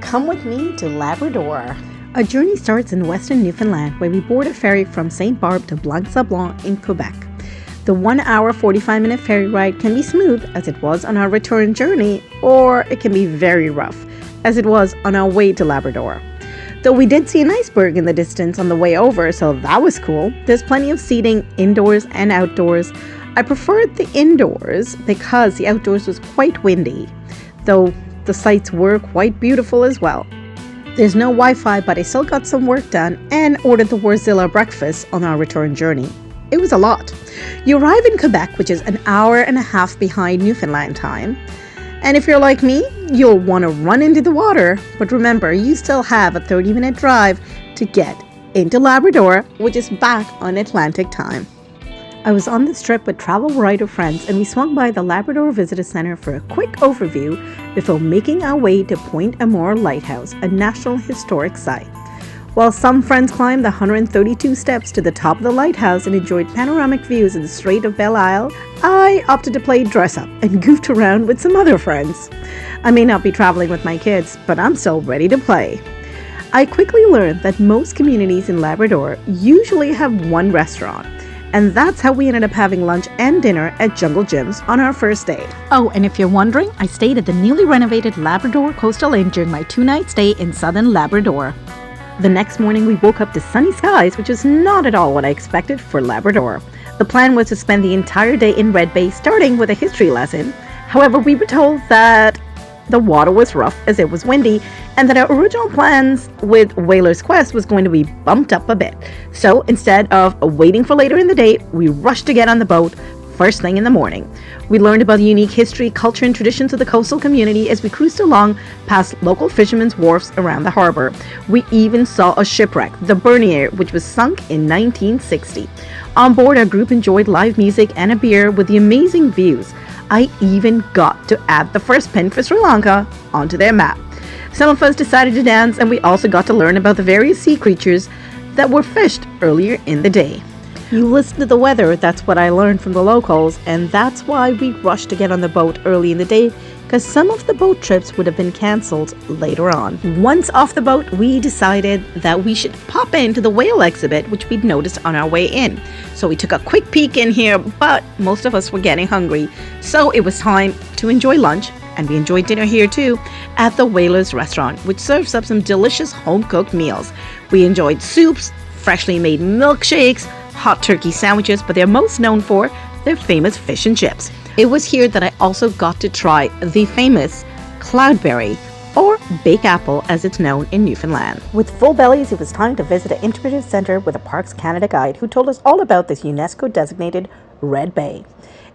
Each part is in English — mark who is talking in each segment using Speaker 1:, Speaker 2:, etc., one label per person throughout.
Speaker 1: come with me to Labrador. Our journey starts in western Newfoundland, where we board a ferry from St. Barbe to Blanc-Sablon in Quebec. The 1 hour 45-minute ferry ride can be smooth, as it was on our return journey, or it can be very rough, as it was on our way to Labrador. Though we did see an iceberg in the distance on the way over, so that was cool. There's plenty of seating indoors and outdoors. I preferred the indoors because the outdoors was quite windy, though the sights were quite beautiful as well. There's no Wi-Fi, but I still got some work done and ordered the Warzilla breakfast on our return journey. It was a lot. You arrive in Quebec, which is an hour and a half behind Newfoundland time. And if you're like me, you'll want to run into the water. But remember, you still have a 30-minute drive to get into Labrador, which is back on Atlantic time. I was on this trip with travel writer friends, and we swung by the Labrador Visitor Center for a quick overview before making our way to Point Amour Lighthouse, a National Historic Site. While some friends climbed the 132 steps to the top of the lighthouse and enjoyed panoramic views of the Strait of Belle Isle, I opted to play dress-up and goofed around with some other friends. I may not be traveling with my kids, but I'm still ready to play. I quickly learned that most communities in Labrador usually have one restaurant, and that's how we ended up having lunch and dinner at Jungle Jim's on our first date. Oh, and if you're wondering, I stayed at the newly renovated Labrador Coastal Inn during my 2-night stay in southern Labrador. The next morning, we woke up to sunny skies, which was not at all what I expected for Labrador. The plan was to spend the entire day in Red Bay, starting with a history lesson. However, we were told that the water was rough as it was windy, and that our original plans with Whaler's Quest was going to be bumped up a bit. So instead of waiting for later in the day, we rushed to get on the boat first thing in the morning. We learned about the unique history, culture, and traditions of the coastal community as we cruised along past local fishermen's wharfs around the harbor. We even saw a shipwreck, the Bernier, which was sunk in 1960. On board, our group enjoyed live music and a beer with the amazing views. I even got to add the first pin for Sri Lanka onto their map. Some of us decided to dance, and we also got to learn about the various sea creatures that were fished earlier in the day. You listen to the weather, that's what I learned from the locals, and that's why we rushed to get on the boat early in the day, because some of the boat trips would have been cancelled later on. Once off the boat, we decided that we should pop into the whale exhibit, which we'd noticed on our way in. So we took a quick peek in here, but most of us were getting hungry, so it was time to enjoy lunch, and we enjoyed dinner here too, at the Whaler's restaurant, which serves up some delicious home-cooked meals. We enjoyed soups, freshly made milkshakes, hot turkey sandwiches, but they're most known for their famous fish and chips. It was here that I also got to try the famous cloudberry, or bake apple as it's known in Newfoundland. With full bellies, it was time to visit an interpretive center with a Parks Canada guide who told us all about this UNESCO designated Red Bay.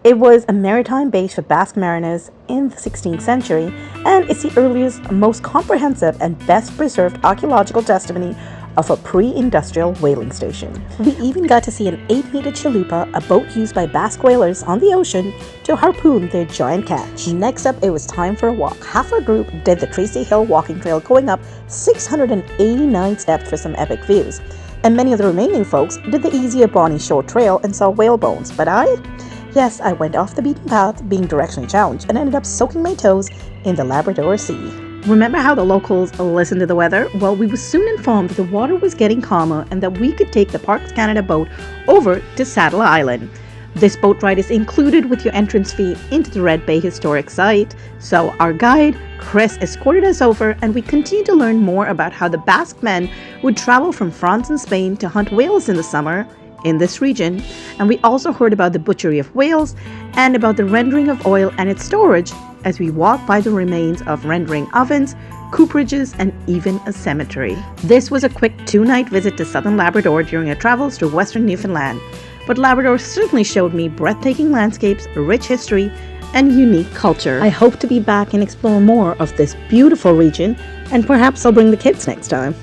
Speaker 1: It was a maritime base for Basque mariners in the 16th century, and it's the earliest, most comprehensive, and best preserved archaeological testimony of a pre-industrial whaling station. We even got to see an 8-meter chalupa, a boat used by Basque whalers on the ocean to harpoon their giant catch. Next up, it was time for a walk. Half our group did the Tracy Hill walking trail, going up 689 steps for some epic views. And many of the remaining folks did the easier Bonnie Shore Trail and saw whale bones. But I went off the beaten path, being directionally challenged, and ended up soaking my toes in the Labrador Sea. Remember how the locals listened to the weather? Well, we were soon informed that the water was getting calmer and that we could take the Parks Canada boat over to Saddle Island. This boat ride is included with your entrance fee into the Red Bay Historic Site. So our guide, Chris, escorted us over, and we continued to learn more about how the Basque men would travel from France and Spain to hunt whales in the summer in this region. And we also heard about the butchery of whales and about the rendering of oil and its storage as we walked by the remains of rendering ovens, cooperages, and even a cemetery. This was a quick 2-night visit to southern Labrador during our travels through western Newfoundland. But Labrador certainly showed me breathtaking landscapes, rich history, and unique culture. I hope to be back and explore more of this beautiful region, and perhaps I'll bring the kids next time.